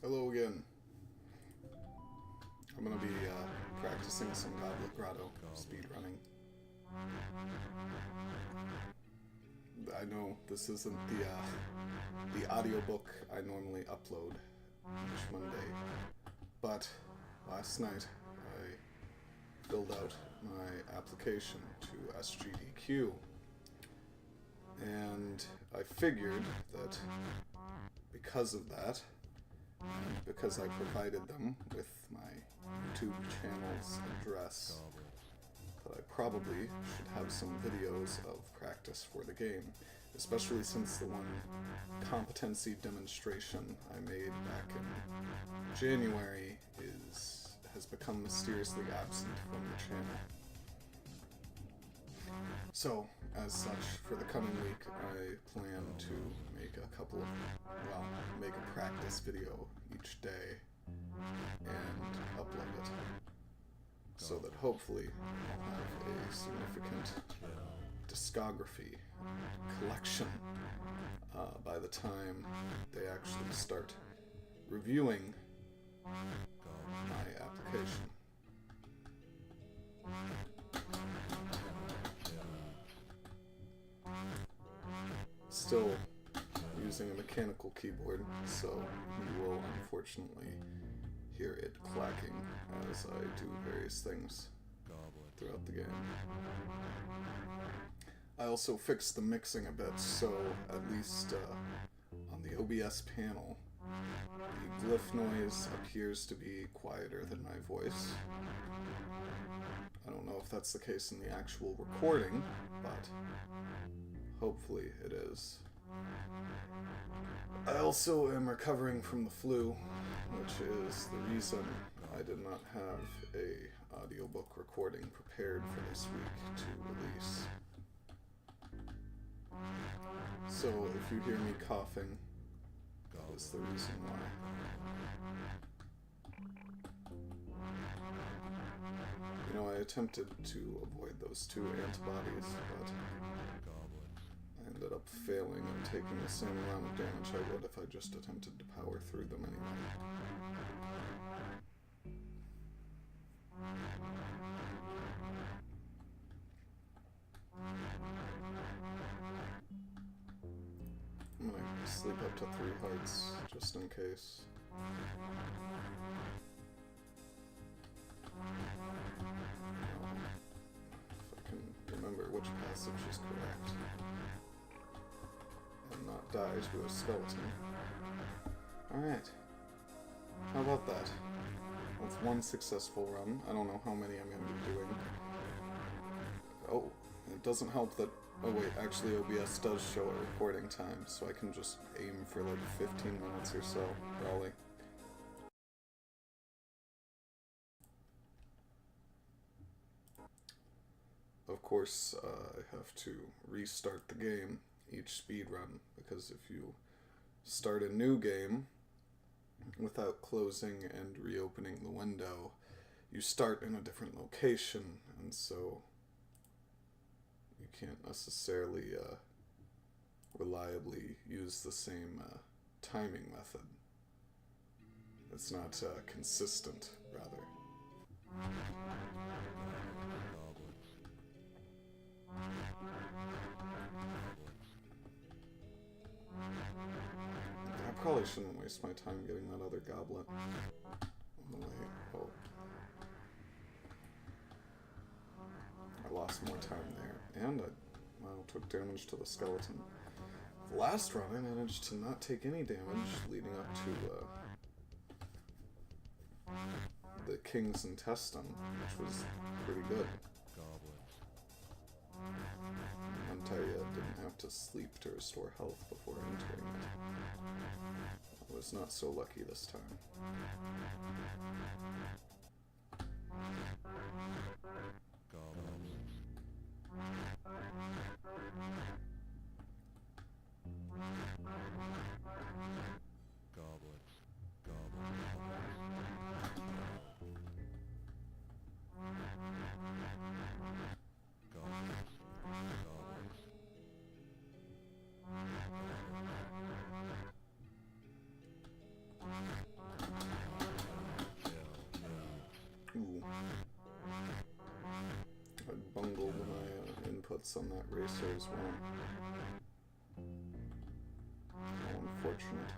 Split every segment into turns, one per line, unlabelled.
Hello again. I'm gonna be practicing some Goblet Grotto speedrunning. I know this isn't the audiobook I normally upload each Monday, but last night I filled out my application to SGDQ, and I figured that because of that, and because I provided them with my YouTube channel's address, that I probably should have some videos of practice for the game, especially since the one competency demonstration I made back in January has become mysteriously absent from the channel. So, as such, for the coming week, I plan to make make a practice video each day and upload it, so that hopefully I'll have a significant discography collection by the time they actually start reviewing my application. Still using a mechanical keyboard, so you will unfortunately hear it clacking as I do various things throughout the game. I also fixed the mixing a bit, so at least on the OBS panel, the glyph noise appears to be quieter than my voice. I don't know if that's the case in the actual recording, but hopefully it is. I also am recovering from the flu, which is the reason I did not have a audiobook recording prepared for this week to release. So if you hear me coughing, that is the reason why. You know, I attempted to avoid those 2 antibodies, but I ended up failing and taking the same amount of damage I would if I just attempted to power through them anyway. I'm gonna sleep up to 3 hearts, just in case. If I can remember which passage is correct. And not die to a skeleton. Alright. How about that? That's 1 successful run. I don't know how many I'm going to be doing. Oh, it doesn't help that... Oh wait, actually OBS does show a recording time, so I can just aim for like 15 minutes or so, probably. Of course, I have to restart the game each speedrun, because if you start a new game without closing and reopening the window, you start in a different location, and so you can't necessarily reliably use the same timing method. It's not consistent, rather. I probably shouldn't waste my time getting that other goblet on the way. Oh. I lost more time there, and I took damage to the skeleton. The last run, I managed to not take any damage leading up to the King's Intestine, which was pretty good. And I didn't have to sleep to restore health before entering it. I was not so lucky this time. goblets on that racer as well. How unfortunate.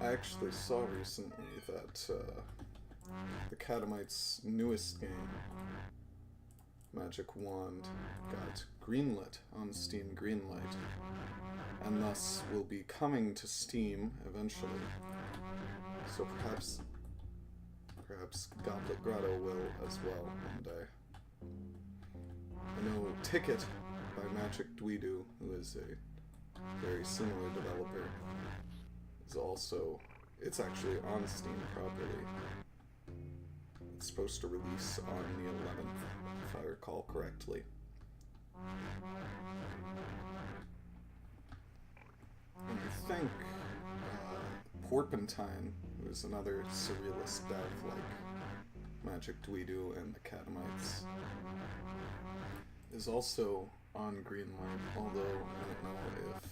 I actually saw recently that the Catamites' newest game, Magic Wand, got greenlit on Steam Greenlight, and thus will be coming to Steam eventually. So perhaps Goblet Grotto will as well one day. I know Ticket by Magic Dweedu, who is a very similar developer, is also, it's actually on Steam properly. It's supposed to release on the 11th, if I recall correctly. And I think Porpentine, who is another surrealist dev like Magic Dweedu and the Catamites, is also on Greenlight, although I don't know if...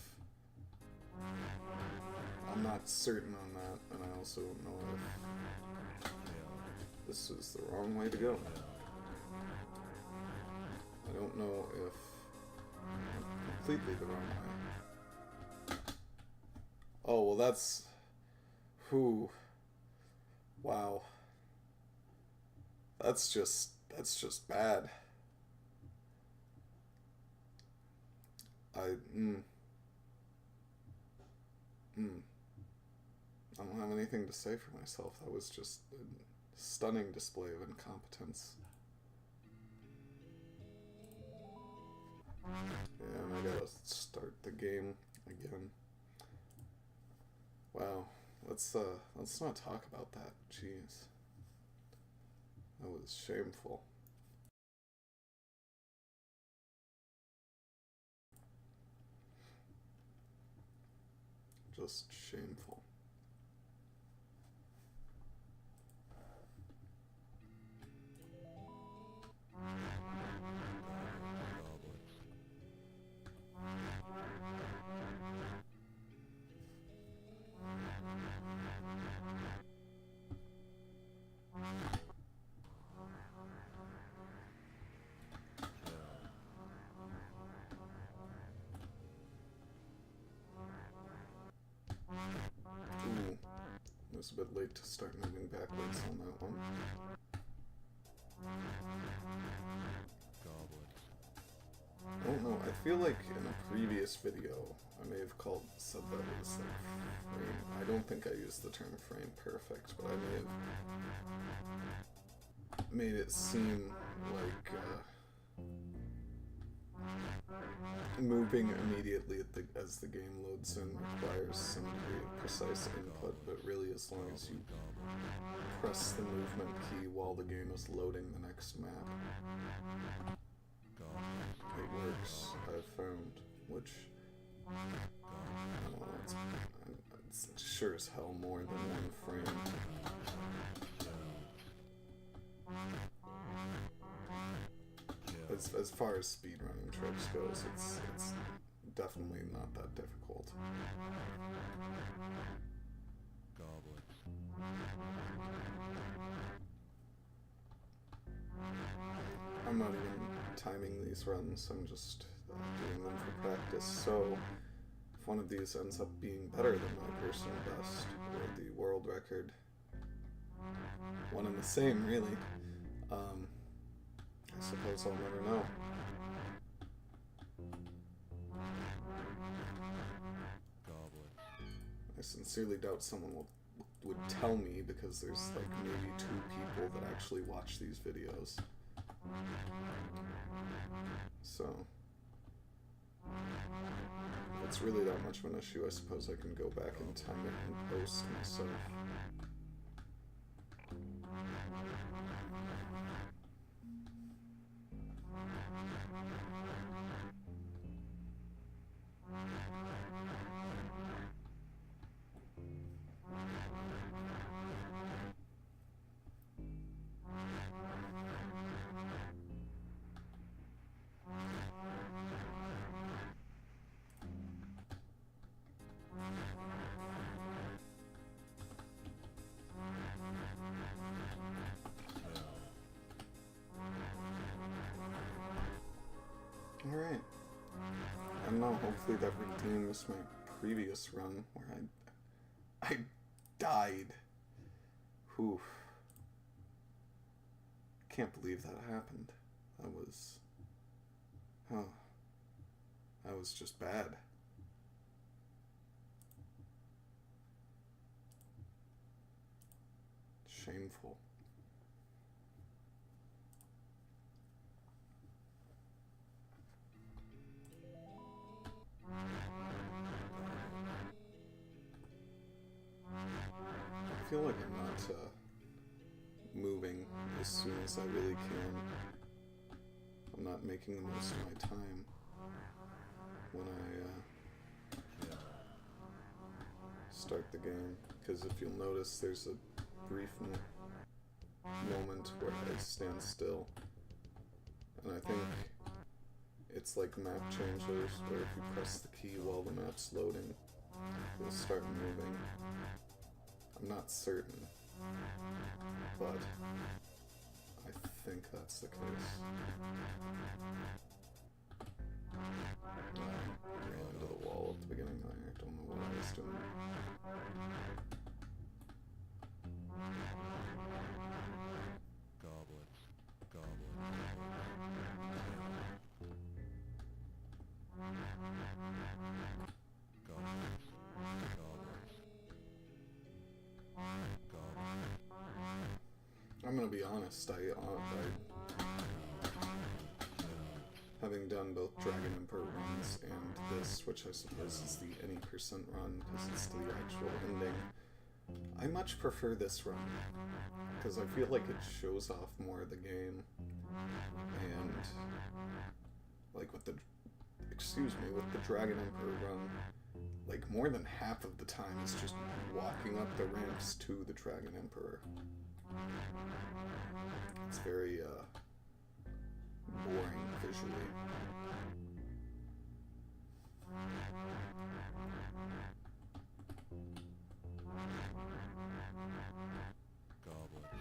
I'm not certain on that, and I also don't know if this is the wrong way to go. I don't know if completely the wrong way. Oh, well that's... Whew. Wow. That's just bad. I don't have anything to say for myself. That was just a stunning display of incompetence. Yeah, and I gotta start the game again. Wow, let's not talk about that. Jeez, that was shameful. Just shameful. Ooh, it was a bit late to start moving backwards on that one. I don't know, I feel like in a previous video I may have said that it was like frame. I don't think I used the term frame perfect, but I may have made it seem like moving immediately as the game loads in requires some degree of precise input, but really as long as you press the movement key while the game is loading the next map, it works, I've found, which, I don't know, it's sure as hell more than one frame. As far as speedrunning tricks goes, it's definitely not that difficult. I'm not even timing these runs, I'm just doing them for practice, so if one of these ends up being better than my personal best, or the world record, one and the same really, I suppose I'll never know. I sincerely doubt someone would tell me, because there's like maybe 2 people that actually watch these videos. So, if it's really that much of an issue, I suppose I can go back and time it and post myself. don't know, hopefully that redeems my previous run where I died. Whew. Can't believe that happened. That was just bad. Shameful. I feel like I'm not moving as soon as I really can. I'm not making the most of my time when I start the game, because if you'll notice, there's a brief moment where I stand still, and I think it's like map changes, where if you press the key while the map's loading, you'll start moving. I'm not certain, but I think that's the case. I ran into the wall at the beginning there. I don't know what I was doing.
Goblet.
I'm gonna be honest, having done both Dragon Emperor runs and this, which I suppose is the any percent run, because it's the actual ending, I much prefer this run, because I feel like it shows off more of the game, and, like, with the Dragon Emperor run, like, more than half of the time is just walking up the ramps to the Dragon Emperor. It's very, boring visually.
Goblet.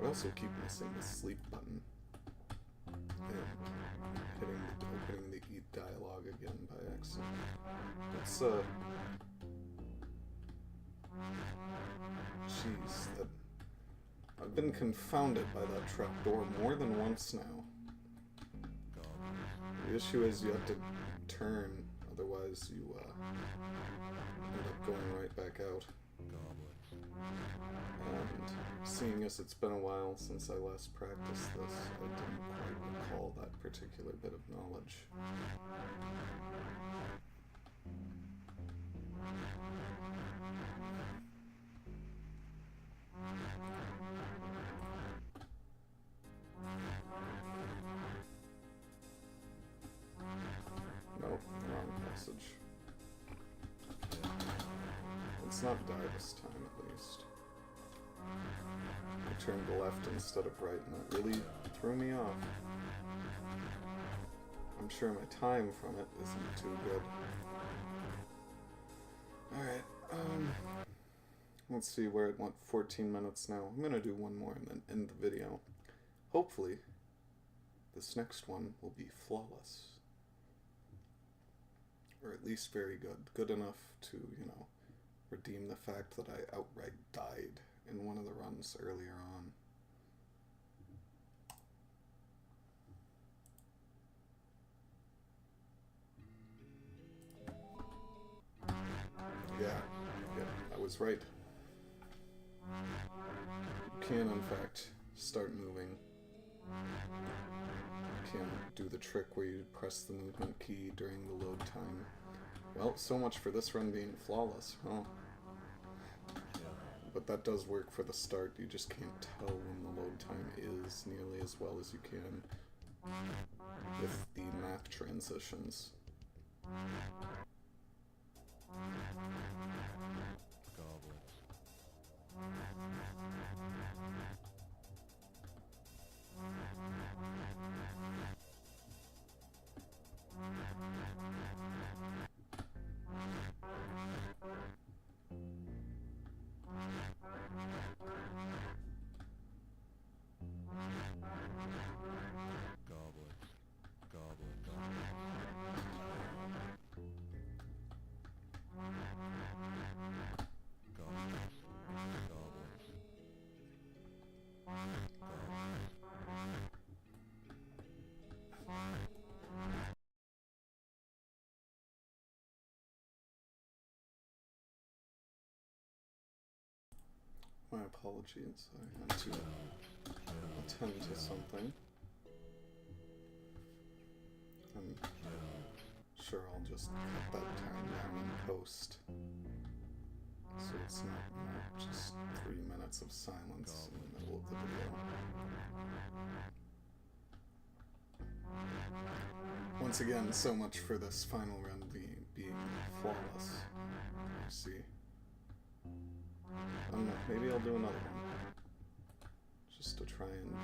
I also keep missing the sleep button and opening the eat dialogue again by accident. It's jeez, I've been confounded by that trapdoor more than once now. The issue is you have to turn, otherwise you end up going right back out. And seeing as it's been a while since I last practiced this, I didn't quite recall that particular bit of knowledge. Nope, wrong passage. Let's not die this time, at least. I turned left instead of right, and that really threw me off. I'm sure my time from it isn't too good. Alright, let's see, where it went 14 minutes now. I'm gonna do one more and then end the video. Hopefully, this next one will be flawless. Or at least very good. Good enough to, you know, redeem the fact that I outright died in one of the runs earlier on. Yeah, I was right. You can, in fact, start moving. You can do the trick where you press the movement key during the load time. Well, so much for this run being flawless, huh? But that does work for the start. You just can't tell when the load time is nearly as well as you can with the math transitions. My apologies, I had to attend to something. I'm sure I'll just cut that time down in post, so it's not, just 3 minutes of silence in the middle of the video. Once again, so much for this final run being flawless. You see. I don't know, maybe I'll do another one. Just to try and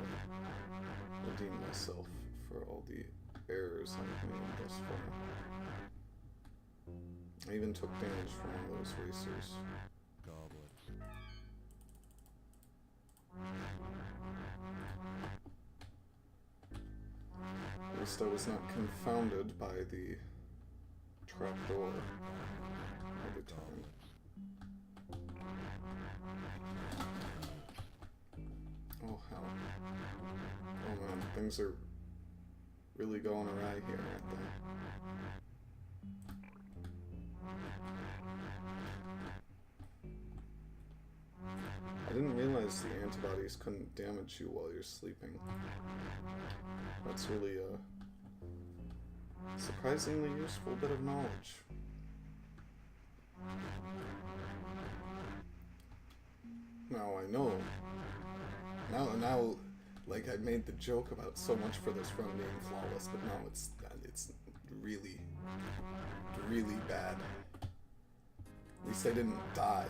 redeem myself for all the errors I've made thus far. I even took damage from one of those racers.
Goblet.
At least I was not confounded by the trapdoor every time. Oh hell. Oh man, things are really going awry here, aren't they? I didn't realize the antibodies couldn't damage you while you're sleeping. That's really a surprisingly useful bit of knowledge. Now I know. Now, like I made the joke about so much for this run being flawless, but now it's really, really bad. At least I didn't die,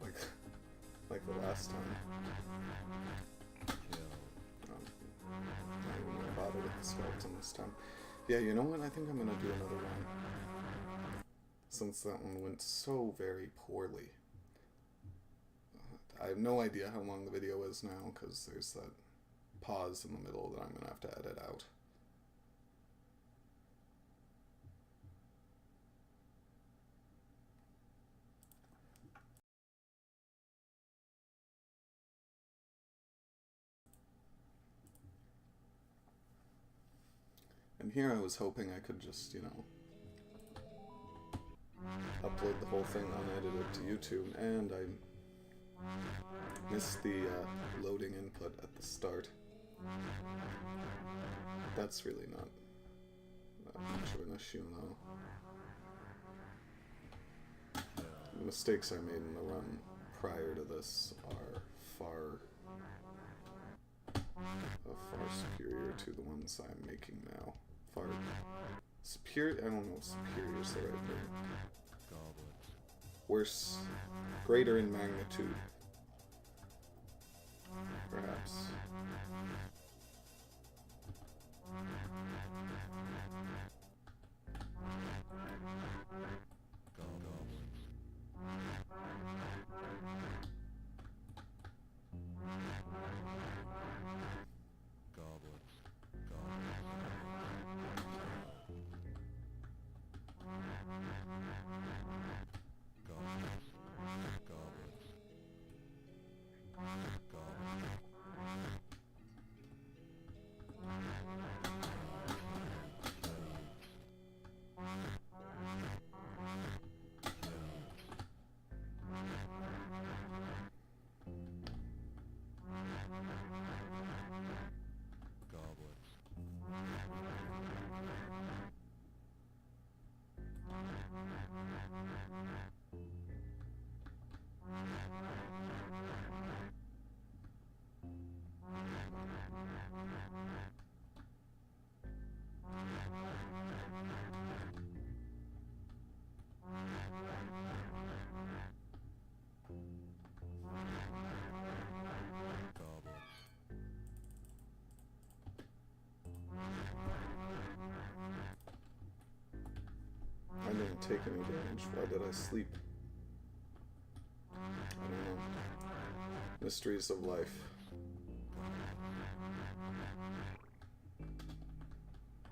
like the last time. Not even gonna bother with the skeleton this time. Yeah, you know what? I think I'm gonna do another one, since that one went so very poorly. I have no idea how long the video is now, because there's that pause in the middle that I'm going to have to edit out. And here I was hoping I could just, upload the whole thing unedited to YouTube, and I missed the loading input at the start. That's really not much of an issue, though. The mistakes I made in the run prior to this are far superior to the ones I'm making now. Far superior? I don't know if superior is the right word. Worse, greater in magnitude, perhaps. I didn't take any damage. Why did I sleep? I don't know. Mysteries of life.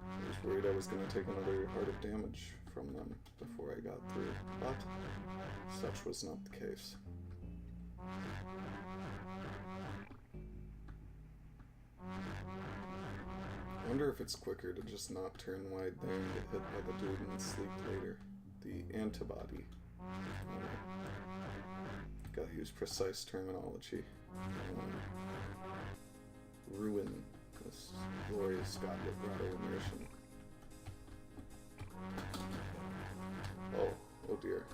I was worried I was going to take another heart of damage from them before I got through, but such was not the case. I wonder if it's quicker to just not turn wide there and get hit by the dude and sleep later. The antibody. Gotta use precise terminology. Ruin this glorious Goblet Grotto immersion. Oh dear.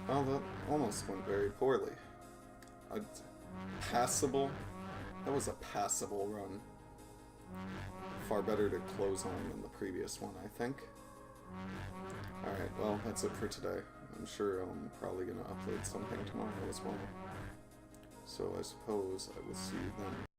Oh, that almost went very poorly. Passable? That was a passable run. Far better to close on than the previous one, I think. Alright, well, that's it for today. I'm sure I'm probably going to upload something tomorrow as well. So I suppose I will see you then.